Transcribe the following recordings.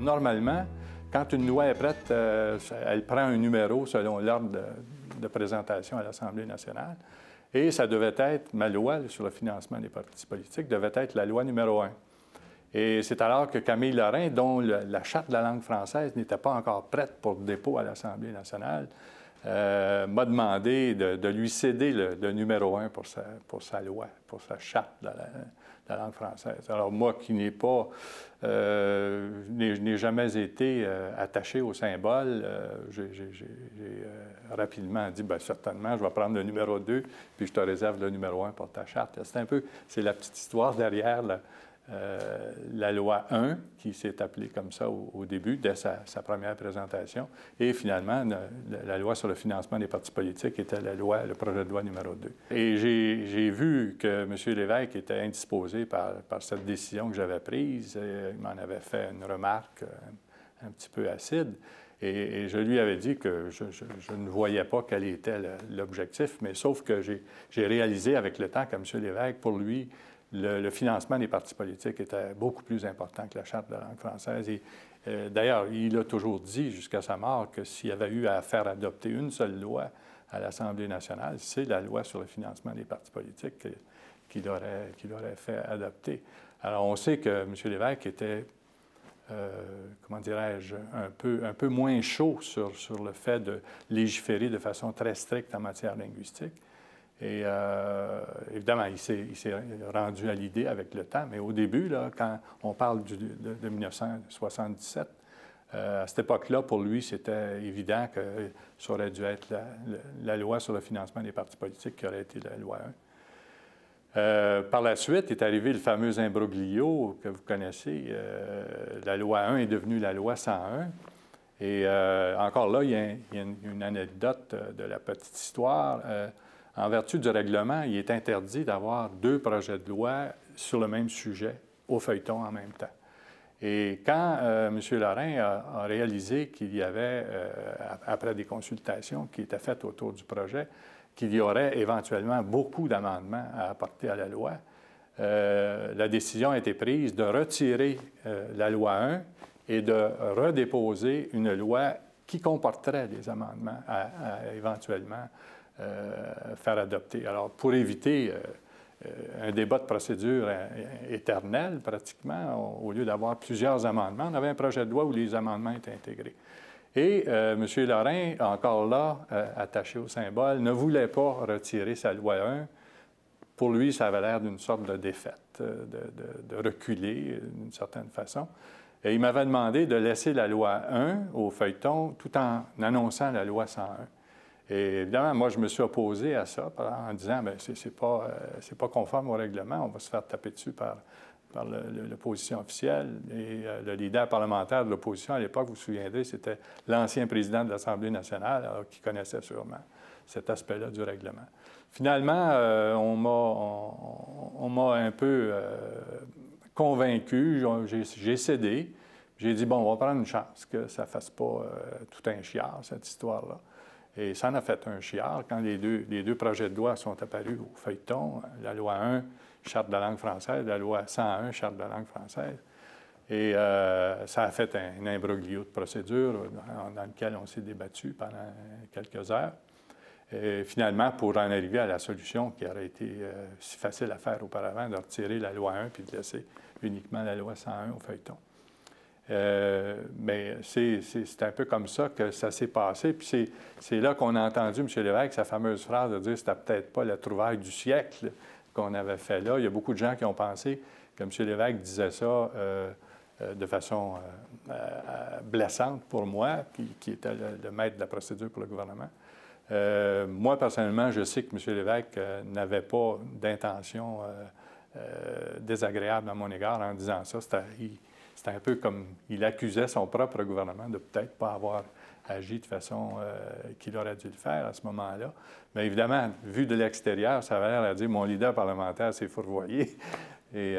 normalement, quand une loi est prête, elle prend un numéro selon l'ordre de présentation à l'Assemblée nationale. Et ça devait être, ma loi sur le financement des partis politiques, devait être la loi numéro 1. Et c'est alors que Camille Lorrain, dont la Charte de la langue française n'était pas encore prête pour dépôt à l'Assemblée nationale, m'a demandé de lui céder le numéro 1 pour sa loi, pour sa Charte de la langue française. Alors moi qui n'ai jamais été attaché au symbole, j'ai rapidement dit, bien, certainement, je vais prendre le numéro 2, puis je te réserve le numéro 1 pour ta Charte. C'est la petite histoire derrière la loi 1, qui s'est appelée comme ça au début, dès sa première présentation. Et finalement, la loi sur le financement des partis politiques était le projet de loi numéro 2. Et j'ai vu que M. Lévesque était indisposé par cette décision que j'avais prise. Il m'en avait fait une remarque un petit peu acide. Et je lui avais dit que je ne voyais pas quel était l'objectif, mais sauf que j'ai réalisé avec le temps que M. Lévesque, pour lui, le financement des partis politiques était beaucoup plus important que la Charte de la langue française. Et d'ailleurs, il a toujours dit, jusqu'à sa mort, que s'il y avait eu à faire adopter une seule loi à l'Assemblée nationale, c'est la loi sur le financement des partis politiques qu'il aurait fait adopter. Alors, on sait que M. Lévesque était, comment dirais-je, un peu moins chaud sur le fait de légiférer de façon très stricte en matière linguistique. Et évidemment, il s'est rendu à l'idée avec le temps, mais au début, là, quand on parle de 1977, à cette époque-là, pour lui, c'était évident que ça aurait dû être la loi sur le financement des partis politiques qui aurait été la loi 1. Par la suite est arrivé le fameux imbroglio que vous connaissez. La loi 1 est devenue la loi 101. Et encore là, il y a une anecdote de la petite histoire. En vertu du règlement, il est interdit d'avoir deux projets de loi sur le même sujet au feuilleton en même temps. Et quand M. Lorrain a réalisé qu'il y avait, après des consultations qui étaient faites autour du projet, qu'il y aurait éventuellement beaucoup d'amendements à apporter à la loi, la décision a été prise de retirer la loi 1 et de redéposer une loi qui comporterait des amendements à éventuellement faire adopter. Alors, pour éviter un débat de procédure éternel, pratiquement, au lieu d'avoir plusieurs amendements, on avait un projet de loi où les amendements étaient intégrés. Et M. Lorrain, encore là, attaché au symbole, ne voulait pas retirer sa loi 1. Pour lui, ça avait l'air d'une sorte de défaite, de reculer d'une certaine façon. Et il m'avait demandé de laisser la loi 1 au feuilleton tout en annonçant la loi 101. Et évidemment, moi, je me suis opposé à ça en disant, bien, c'est pas conforme au règlement, on va se faire taper dessus par l'opposition officielle. Et le leader parlementaire de l'opposition à l'époque, vous vous souviendrez, c'était l'ancien président de l'Assemblée nationale, alors, qui connaissait sûrement cet aspect-là du règlement. Finalement, on m'a un peu convaincu, j'ai cédé. J'ai dit, bon, on va prendre une chance que ça ne fasse pas tout un chiard, cette histoire-là. Et ça en a fait un chiard quand les deux projets de loi sont apparus au feuilleton, la loi 1, Charte de la langue française, la loi 101, Charte de la langue française. Et ça a fait un imbroglio de procédure dans lequel on s'est débattu pendant quelques heures. Et finalement, pour en arriver à la solution qui aurait été si facile à faire auparavant, de retirer la loi 1 puis de laisser uniquement la loi 101 au feuilleton. Mais c'est un peu comme ça que ça s'est passé. Puis c'est là qu'on a entendu M. Lévesque, sa fameuse phrase de dire que c'était peut-être pas la trouvaille du siècle qu'on avait fait là. Il y a beaucoup de gens qui ont pensé que M. Lévesque disait ça de façon blessante pour moi, qui était le maître de la procédure pour le gouvernement. Moi, personnellement, je sais que M. Lévesque n'avait pas d'intention désagréable à mon égard en disant ça. C'était un peu comme il accusait son propre gouvernement de peut-être pas avoir agi de façon qu'il aurait dû le faire à ce moment-là. Mais évidemment, vu de l'extérieur, ça avait l'air à dire mon leader parlementaire s'est fourvoyé. Et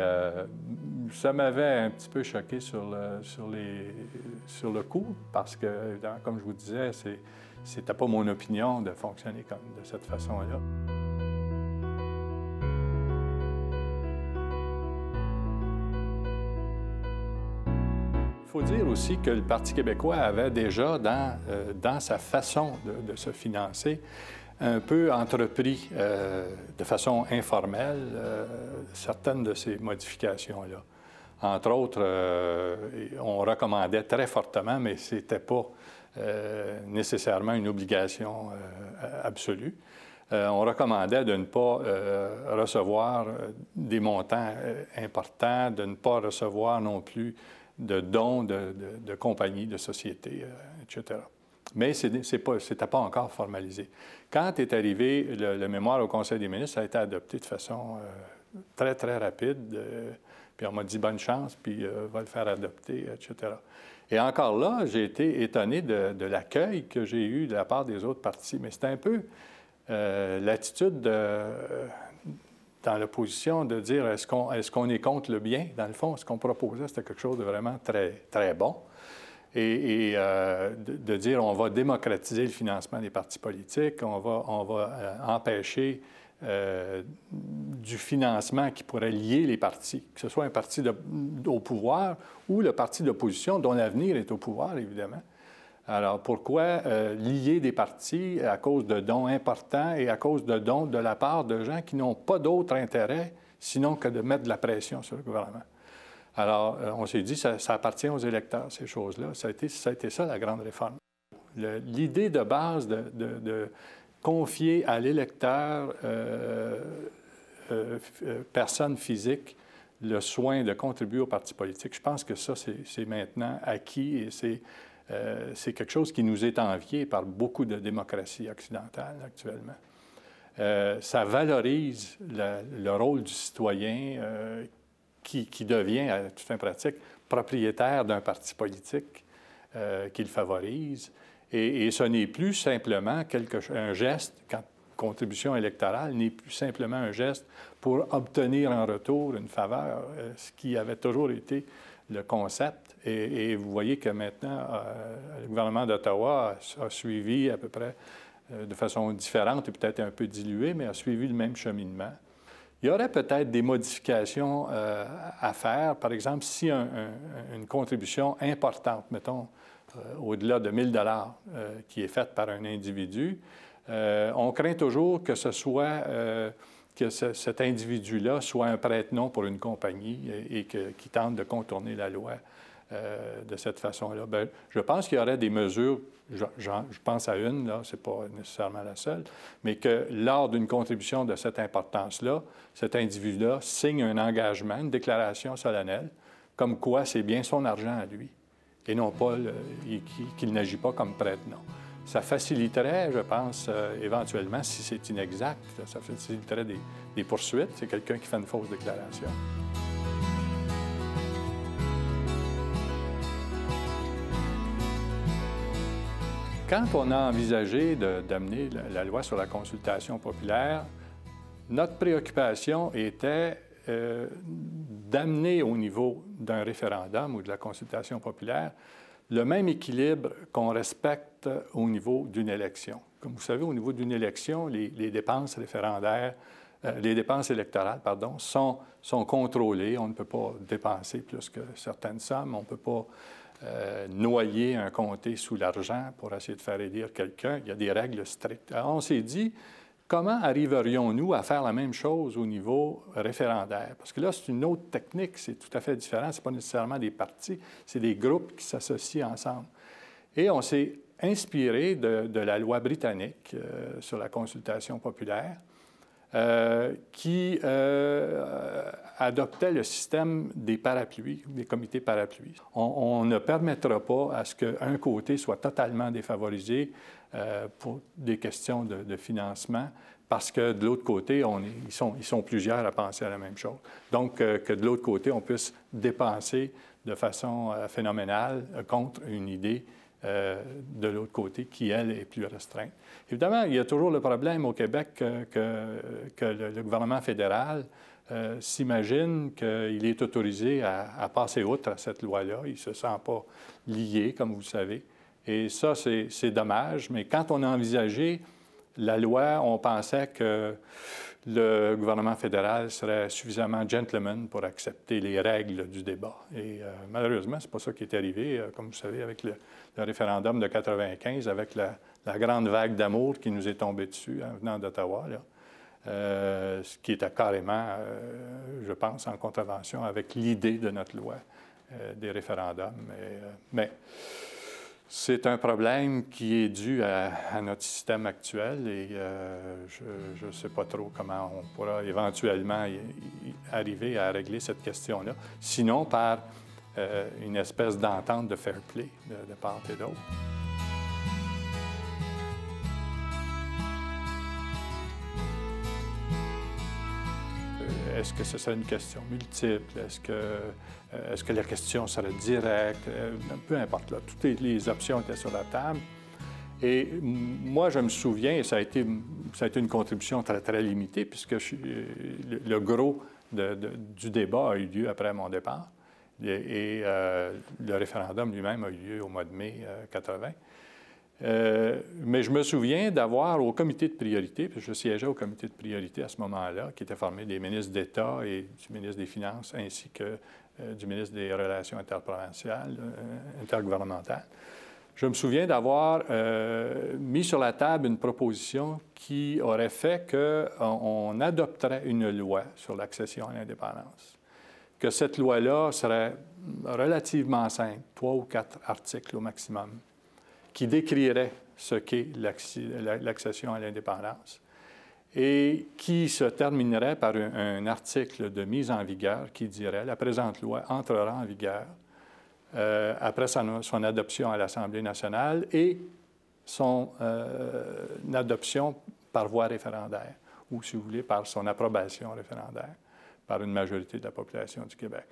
ça m'avait un petit peu choqué sur le coup, parce que, évidemment, comme je vous disais, c'était pas mon opinion de fonctionner de cette façon-là. Il faut dire aussi que le Parti québécois avait déjà, dans sa façon de se financer, un peu entrepris de façon informelle certaines de ces modifications-là. Entre autres, on recommandait très fortement, mais ce n'était pas nécessairement une obligation absolue. On recommandait de ne pas recevoir des montants importants, de ne pas recevoir non plus de dons de compagnies, de sociétés, etc. Mais ce n'était pas encore formalisé. Quand est arrivé le mémoire au Conseil des ministres, ça a été adopté de façon très, très rapide. Puis on m'a dit « bonne chance », puis « va le faire adopter », etc. Et encore là, j'ai été étonné de l'accueil que j'ai eu de la part des autres partis. Mais c'est un peu l'attitude dans l'opposition de dire est-ce qu'on est contre le bien? Dans le fond, ce qu'on proposait, c'était quelque chose de vraiment très, très bon. Et de dire on va démocratiser le financement des partis politiques, on va empêcher du financement qui pourrait lier les partis, que ce soit un parti au pouvoir ou le parti d'opposition dont l'avenir est au pouvoir, évidemment. Alors, pourquoi lier des partis à cause de dons importants et à cause de dons de la part de gens qui n'ont pas d'autre intérêt sinon que de mettre de la pression sur le gouvernement? Alors, on s'est dit, ça appartient aux électeurs, ces choses-là. Ça a été ça, la grande réforme. L'idée de base de confier à l'électeur, personne physique, le soin de contribuer au parti politique, je pense que ça, c'est maintenant acquis et c'est quelque chose qui nous est envié par beaucoup de démocraties occidentales actuellement. Ça valorise le rôle du citoyen qui devient, à toute fin pratique, propriétaire d'un parti politique qu'il favorise. Et ce n'est plus simplement un geste, quand contribution électorale n'est plus simplement un geste pour obtenir en retour une faveur, ce qui avait toujours été le concept. Et vous voyez que maintenant, le gouvernement d'Ottawa a suivi à peu près de façon différente et peut-être un peu diluée, mais a suivi le même cheminement. Il y aurait peut-être des modifications à faire. Par exemple, si une contribution importante, mettons, au-delà de 1 000 $ qui est faite par un individu, on craint toujours que ce soit que cet individu-là soit un prête-nom pour une compagnie et qui tente de contourner la loi de cette façon-là. Bien, je pense qu'il y aurait des mesures, je pense à une, là, ce n'est pas nécessairement la seule, mais que lors d'une contribution de cette importance-là, cet individu-là signe un engagement, une déclaration solennelle, comme quoi c'est bien son argent à lui, et non pas qu'il n'agit pas comme prête-nom. Ça faciliterait, je pense, éventuellement, si c'est inexact, ça faciliterait des poursuites. C'est quelqu'un qui fait une fausse déclaration. Quand on a envisagé d'amener la loi sur la consultation populaire, notre préoccupation était d'amener au niveau d'un référendum ou de la consultation populaire le même équilibre qu'on respecte au niveau d'une élection. Comme vous savez, au niveau d'une élection, les dépenses référendaires, les dépenses électorales, pardon, sont contrôlées. On ne peut pas dépenser plus que certaines sommes. On ne peut pas noyer un comté sous l'argent pour essayer de faire élire quelqu'un. Il y a des règles strictes. Alors, on s'est dit, comment arriverions-nous à faire la même chose au niveau référendaire? Parce que là, c'est une autre technique, c'est tout à fait différent. Ce n'est pas nécessairement des partis, c'est des groupes qui s'associent ensemble. Et on s'est inspiré de la loi britannique sur la consultation populaire qui adoptait le système des parapluies, des comités parapluies. On ne permettra pas à ce qu'un côté soit totalement défavorisé pour des questions de financement, parce que de l'autre côté, ils sont plusieurs à penser à la même chose. Donc, que de l'autre côté, on puisse dépenser de façon phénoménale contre une idée de l'autre côté qui, elle, est plus restreinte. Évidemment, il y a toujours le problème au Québec que le gouvernement fédéral s'imagine qu'il est autorisé à passer outre à cette loi-là. Il ne se sent pas lié, comme vous le savez. Et ça, c'est dommage. Mais quand on a envisagé la loi, on pensait que le gouvernement fédéral serait suffisamment gentleman pour accepter les règles du débat. Et malheureusement, ce n'est pas ça qui est arrivé, comme vous savez, avec le référendum de 1995, avec la grande vague d'amour qui nous est tombée dessus en venant d'Ottawa, ce qui était carrément, je pense, en contravention avec l'idée de notre loi des référendums. Mais c'est un problème qui est dû à notre système actuel et je ne sais pas trop comment on pourra éventuellement arriver à régler cette question-là, sinon par une espèce d'entente de fair play de part et d'autre. Est-ce que ce serait une question multiple? Est-ce que la question serait directe? Peu importe, là, toutes les options étaient sur la table. Et moi, je me souviens, et ça a été une contribution très, très limitée, puisque le gros du débat a eu lieu après mon départ. Et le référendum lui-même a eu lieu au mois de mai 80. Mais je me souviens d'avoir au comité de priorité, puis je siégeais au comité de priorité à ce moment-là, qui était formé des ministres d'État et du ministre des Finances, ainsi que du ministre des Relations interprovinciales, intergouvernementales. Je me souviens d'avoir mis sur la table une proposition qui aurait fait qu'on adopterait une loi sur l'accession à l'indépendance. Que cette loi-là serait relativement simple, 3 ou 4 articles au maximum, qui décrirait ce qu'est l'accession à l'indépendance et qui se terminerait par un article de mise en vigueur qui dirait « La présente loi entrera en vigueur après son adoption à l'Assemblée nationale et son adoption par voie référendaire, ou si vous voulez, par son approbation référendaire par une majorité de la population du Québec. »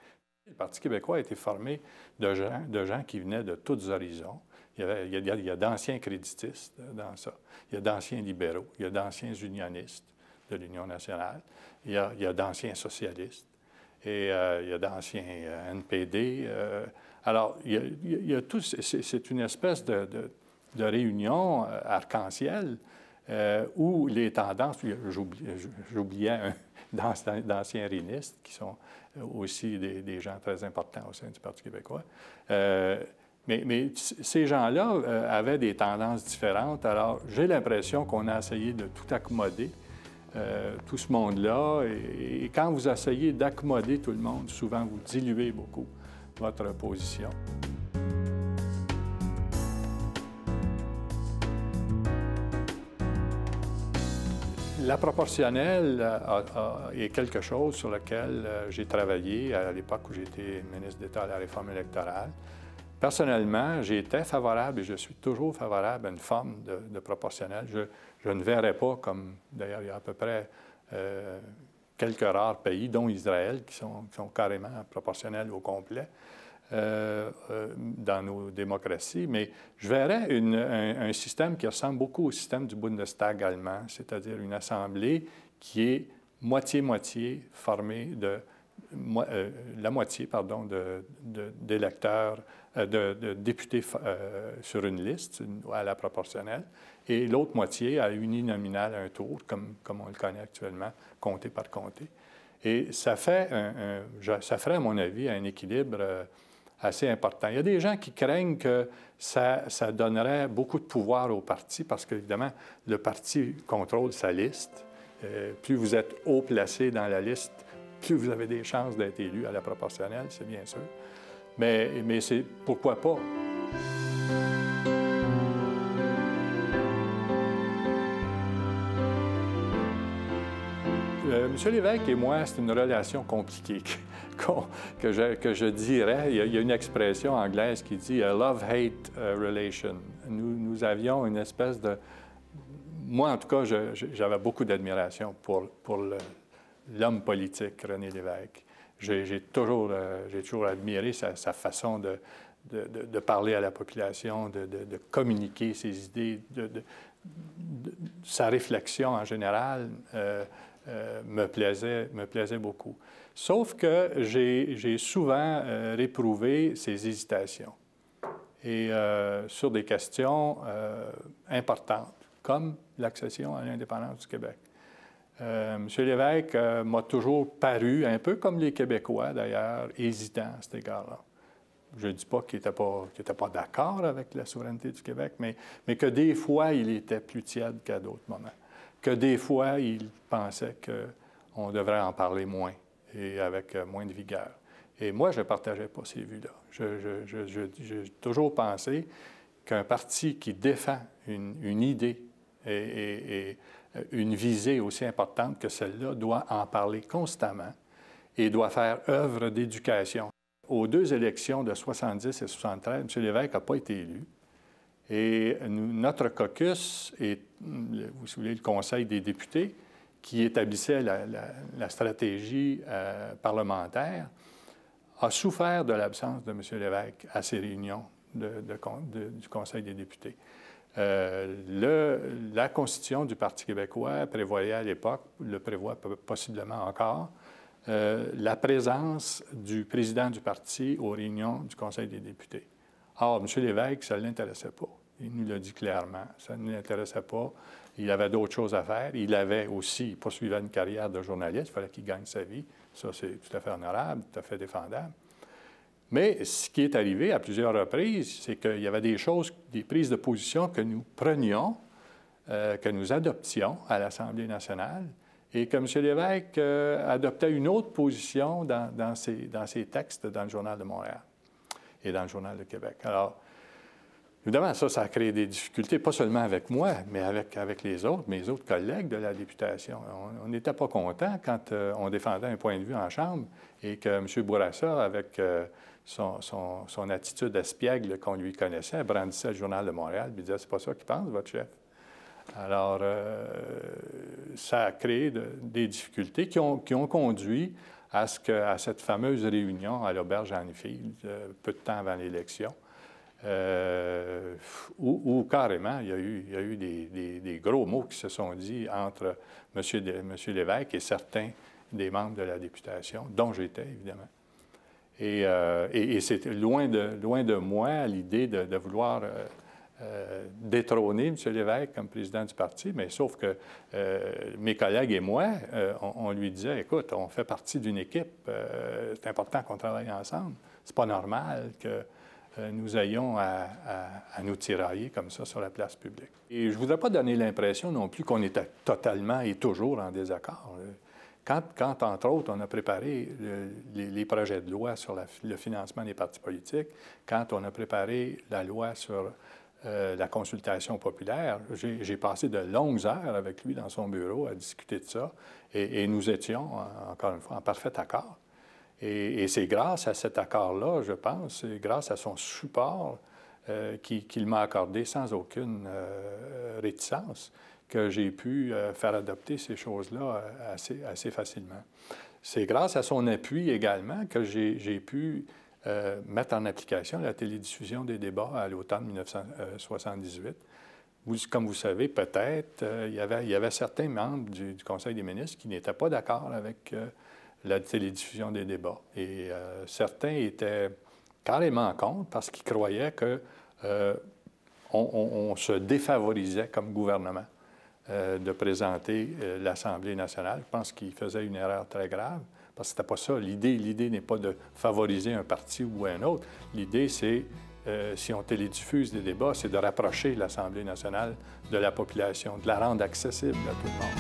Le Parti québécois a été formé de gens qui venaient de tous horizons. Il y a d'anciens créditistes dans ça. Il y a d'anciens libéraux. Il y a d'anciens unionistes de l'Union nationale. Il y a d'anciens socialistes. Et il y a d'anciens NPD. Alors, il y a tout. C'est une espèce de réunion arc-en-ciel où les tendances... J'oubliais d'anciens réunistes qui sont aussi des gens très importants au sein du Parti québécois. Mais ces gens-là avaient des tendances différentes. Alors, j'ai l'impression qu'on a essayé de tout accommoder, tout ce monde-là. Et quand vous essayez d'accommoder tout le monde, souvent, vous diluez beaucoup votre position. La proportionnelle est quelque chose sur lequel j'ai travaillé à l'époque où j'étais ministre d'État à la réforme électorale. Personnellement, j'étais favorable et je suis toujours favorable à une forme de proportionnelle. Je ne verrais pas, comme d'ailleurs il y a à peu près quelques rares pays, dont Israël, qui sont carrément proportionnels au complet dans nos démocraties, mais je verrais un système qui ressemble beaucoup au système du Bundestag allemand, c'est-à-dire une assemblée qui est moitié-moitié formée de la moitié, pardon, d'électeurs, de députés sur une liste à la proportionnelle, et l'autre moitié à uninominale à un tour, comme on le connaît actuellement, comté par comté. Et ça ferait, à mon avis, un équilibre assez important. Il y a des gens qui craignent que ça donnerait beaucoup de pouvoir au parti, parce qu'évidemment, le parti contrôle sa liste. Plus vous êtes haut placé dans la liste, plus vous avez des chances d'être élu à la proportionnelle, c'est bien sûr. Mais c'est pourquoi pas. M. Lévesque et moi, c'est une relation compliquée que je dirais. Il y a une expression anglaise qui dit « a love-hate relation ». Nous avions une espèce de... Moi, en tout cas, j'avais beaucoup d'admiration pour l'homme politique, René Lévesque. J'ai toujours admiré sa façon de parler à la population, de communiquer ses idées, sa réflexion en général me plaisait beaucoup. Sauf que j'ai souvent réprouvé ses hésitations et sur des questions importantes, comme l'accession à l'indépendance du Québec. M. Lévesque m'a toujours paru, un peu comme les Québécois d'ailleurs, hésitant à cet égard-là. Je ne dis pas qu'il n'était pas d'accord avec la souveraineté du Québec, mais que des fois, il était plus tiède qu'à d'autres moments. Que des fois, il pensait qu'on devrait en parler moins et avec moins de vigueur. Et moi, je ne partageais pas ces vues-là. J'ai toujours pensé qu'un parti qui défend une idée et une visée aussi importante que celle-là doit en parler constamment et doit faire œuvre d'éducation. Aux deux élections de 70 et 73, M. Lévesque n'a pas été élu. Et notre caucus, et vous savez, le Conseil des députés, qui établissait la stratégie parlementaire, a souffert de l'absence de M. Lévesque à ces réunions du Conseil des députés. La Constitution du Parti québécois prévoyait à l'époque, le prévoit possiblement encore, la présence du président du parti aux réunions du Conseil des députés. Or, M. Lévesque, ça ne l'intéressait pas. Il nous l'a dit clairement. Ça ne l'intéressait pas. Il avait d'autres choses à faire. Il avait aussi, il poursuivait une carrière de journaliste. Il fallait qu'il gagne sa vie. Ça, c'est tout à fait honorable, tout à fait défendable. Mais ce qui est arrivé à plusieurs reprises, c'est qu'il y avait des choses, des prises de position que nous prenions, que nous adoptions à l'Assemblée nationale, et que M. Lévesque adoptait une autre position dans ses textes dans le Journal de Montréal et dans le Journal de Québec. Alors, évidemment, ça a créé des difficultés, pas seulement avec moi, mais avec mes autres collègues de la députation. On n'était pas contents quand on défendait un point de vue en Chambre et que M. Bourassa, avec son attitude espiègle qu'on lui connaissait, brandissait le Journal de Montréal et disait « C'est pas ça qu'il pense, votre chef ». Alors, ça a créé des difficultés qui ont conduit à cette fameuse réunion à l'auberge Anfield, peu de temps avant l'élection, où carrément, il y a eu des gros mots qui se sont dits entre M. Lévesque et certains des membres de la députation, dont j'étais, évidemment. Et c'était loin de moi l'idée de vouloir détrôner M. Lévesque comme président du parti, mais sauf que mes collègues et moi, on lui disait, écoute, on fait partie d'une équipe, c'est important qu'on travaille ensemble. C'est pas normal que nous ayons à nous tirailler comme ça sur la place publique. Et je ne voudrais pas donner l'impression non plus qu'on était totalement et toujours en désaccord. Quand, entre autres, on a préparé les projets de loi sur le financement des partis politiques, quand on a préparé la loi sur la consultation populaire, j'ai passé de longues heures avec lui dans son bureau à discuter de ça, et nous étions, encore une fois, en parfait accord. Et c'est grâce à cet accord-là, je pense, c'est grâce à son support qu'il m'a accordé sans aucune réticence, que j'ai pu faire adopter ces choses-là assez facilement. C'est grâce à son appui également que j'ai pu mettre en application la télédiffusion des débats à l'automne 1978. Comme vous savez, peut-être, il y avait certains membres du Conseil des ministres qui n'étaient pas d'accord avec la télédiffusion des débats. Et certains étaient carrément contre parce qu'ils croyaient qu'on se défavorisait comme gouvernement de présenter l'Assemblée nationale. Je pense qu'ils faisaient une erreur très grave. Parce que c'était pas ça. L'idée n'est pas de favoriser un parti ou un autre. L'idée, c'est, si on télédiffuse des débats, c'est de rapprocher l'Assemblée nationale de la population, de la rendre accessible à tout le monde.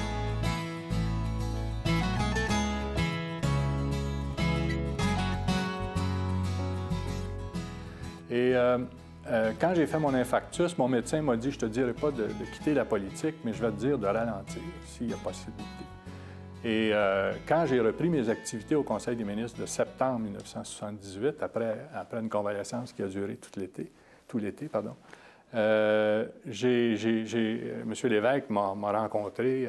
Et quand j'ai fait mon infarctus, mon médecin m'a dit, je te dirai pas de quitter la politique, mais je vais te dire de ralentir, s'il y a possibilité. Et quand j'ai repris mes activités au Conseil des ministres de septembre 1978, après une convalescence qui a duré tout l'été, M. Lévesque m'a rencontré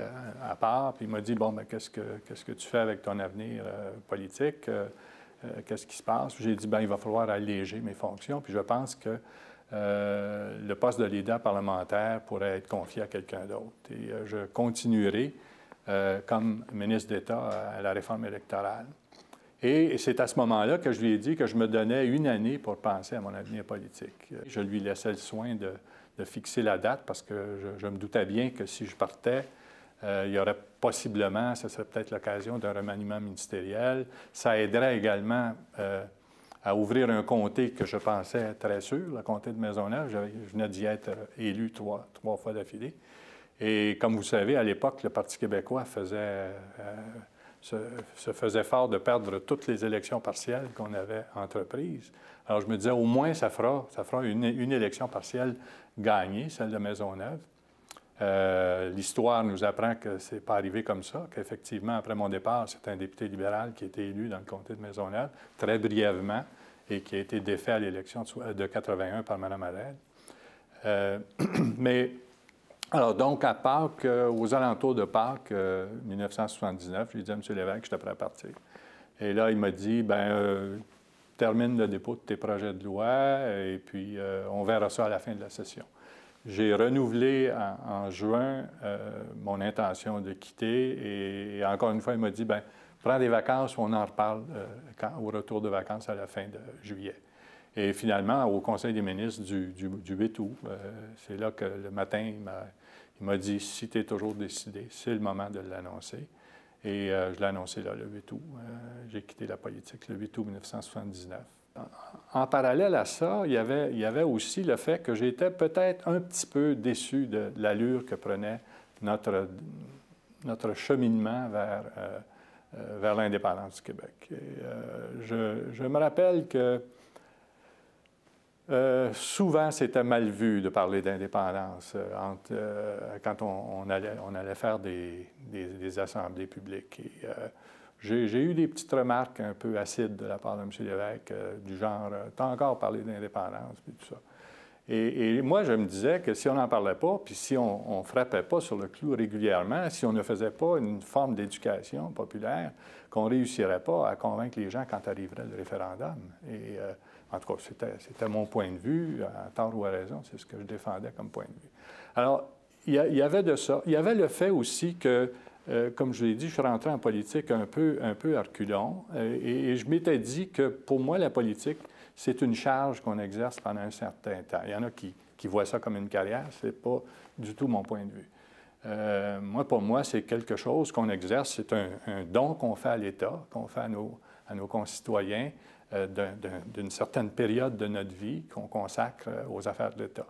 à part, puis il m'a dit, bon, ben, qu'est-ce que tu fais avec ton avenir politique? Qu'est-ce qui se passe? J'ai dit, bien, il va falloir alléger mes fonctions, puis je pense que le poste de leader parlementaire pourrait être confié à quelqu'un d'autre. Et je continuerai comme ministre d'État à la réforme électorale. Et c'est à ce moment-là que je lui ai dit que je me donnais une année pour penser à mon avenir politique. Je lui laissais le soin de fixer la date parce que je me doutais bien que si je partais, il y aurait possiblement, ce serait peut-être l'occasion d'un remaniement ministériel. Ça aiderait également à ouvrir un comté que je pensais très sûr, le comté de Maisonneuve. Je venais d'y être élu trois fois d'affilée. Et comme vous savez, à l'époque, le Parti québécois se faisait fort de perdre toutes les élections partielles qu'on avait entreprises. Alors, je me disais, au moins, ça fera une élection partielle gagnée, celle de Maisonneuve. L'histoire nous apprend que ce n'est pas arrivé comme ça, qu'effectivement, après mon départ, c'est un député libéral qui a été élu dans le comté de Maisonneuve, très brièvement, et qui a été défait à l'élection de 81 par Mme Allède. Mais, alors, donc, à Pâques, aux alentours de Pâques 1979, j'ai dit à M. Lévesque que j'étais prêt à partir. Et là, il m'a dit, bien, termine le dépôt de tes projets de loi, et puis on verra ça à la fin de la session. J'ai renouvelé en juin mon intention de quitter et encore une fois, il m'a dit, bien, prends des vacances, on en reparle au retour de vacances à la fin de juillet. Et finalement, au Conseil des ministres du 8 août, c'est là que le matin, il m'a dit, si tu es toujours décidé, c'est le moment de l'annoncer. Et je l'ai annoncé là, le 8 août. J'ai quitté la politique le 8 août 1979. En parallèle à ça, il y avait aussi le fait que j'étais peut-être un petit peu déçu de l'allure que prenait notre cheminement vers l'indépendance du Québec. Et, je me rappelle que souvent, c'était mal vu de parler d'indépendance quand on allait faire des assemblées publiques. Et, j'ai eu des petites remarques un peu acides de la part de M. Lévesque, du genre « t'as encore parlé d'indépendance » et tout ça. Et moi, je me disais que si on n'en parlait pas, puis si on ne frappait pas sur le clou régulièrement, si on ne faisait pas une forme d'éducation populaire, qu'on ne réussirait pas à convaincre les gens quand arriverait le référendum. Et en tout cas, c'était mon point de vue, à tort ou à raison, c'est ce que je défendais comme point de vue. Alors, il y avait de ça. Il y avait le fait aussi que comme je l'ai dit, je suis rentré en politique un peu à reculons et je m'étais dit que pour moi, la politique, c'est une charge qu'on exerce pendant un certain temps. Il y en a qui voient ça comme une carrière, ce n'est pas du tout mon point de vue. Moi, pour moi, c'est quelque chose qu'on exerce, c'est un don qu'on fait à l'État, qu'on fait à nos concitoyens d'une certaine période de notre vie qu'on consacre aux affaires de l'État.